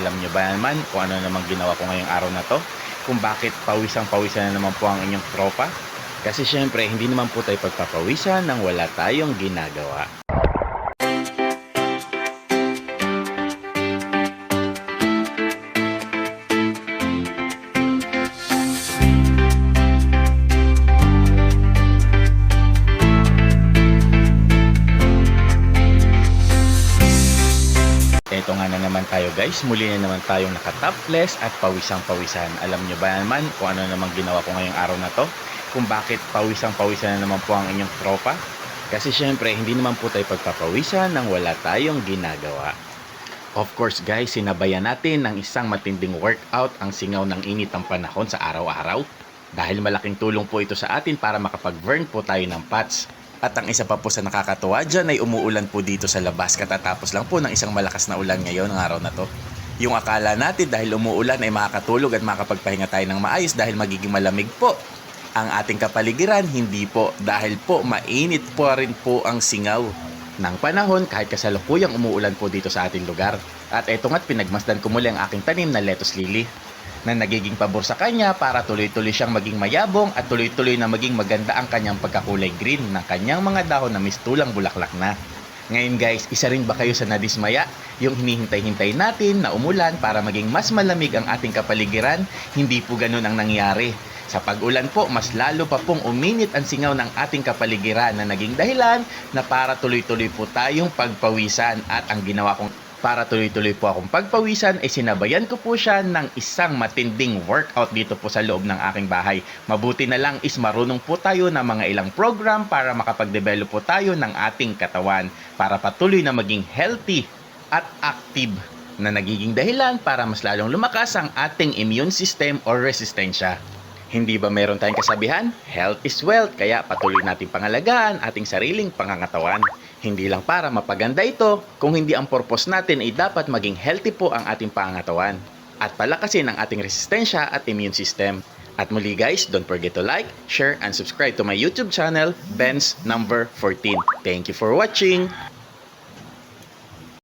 Alam nyo ba naman kung ano naman ginawa ko ngayong araw na to? Kung bakit pawisang-pawisan na naman po ang inyong tropa? Kasi syempre, hindi naman po tayo pagpapawisan nang wala tayong ginagawa. Ito nga na naman tayo guys, muli na naman tayong nakatopless at pawisang-pawisan. Alam nyo ba naman kung ano naman ginawa ko ngayong araw na to? Kung bakit pawisang-pawisan na naman po ang inyong tropa? Kasi syempre, hindi naman po tayo pagpapawisan nang wala tayong ginagawa. Of course guys, sinabayan natin ng isang matinding workout ang singaw ng init ng panahon sa araw-araw. Dahil malaking tulong po ito sa atin para makapag-burn po tayo ng fats. At ang isa pa po sa nakakatuwa dyan ay umuulan po dito sa labas. Katatapos lang po ng isang malakas na ulan ngayon ng araw na to. Yung akala natin dahil umuulan ay makakatulog at makapagpahinga tayo ng maayos dahil magiging malamig po ang ating kapaligiran. Hindi po, dahil po mainit po rin po ang singaw ng panahon kahit kasalukuyang umuulan po dito sa ating lugar. At eto nga't pinagmasdan ko muli ang aking tanim na lettuce lily na nagiging pabor sa kanya para tuloy-tuloy siyang maging mayabong at tuloy-tuloy na maging maganda ang kanyang pagkakulay green ng kanyang mga dahon na mistulang bulaklak na. Ngayon guys, isa rin ba kayo sa nadismaya? Yung hinihintay-hintay natin na umulan para maging mas malamig ang ating kapaligiran? Hindi po ganun ang nangyari. Sa pag-ulan po, mas lalo pa pong uminit ang singaw ng ating kapaligiran na naging dahilan na para tuloy-tuloy po tayong pagpawisan. At ang ginawa kong para tuloy-tuloy po akong pagpawisan ay sinabayan ko po siya ng isang matinding workout dito po sa loob ng aking bahay. Mabuti na lang is marunong po tayo ng mga ilang program para makapag-develop po tayo ng ating katawan para patuloy na maging healthy at active na nagiging dahilan para mas lalong lumakas ang ating immune system or resistensya. Hindi ba meron tayong kasabihan? Health is wealth, kaya patuloy nating pangalagaan ating sariling pangangatawan. Hindi lang para mapaganda ito, kung hindi ang purpose natin ay dapat maging healthy po ang ating pangangatawan at palakasin ang ating resistensya at immune system. At muli guys, don't forget to like, share, and subscribe to my YouTube channel, Benz Number 14. Thank you for watching!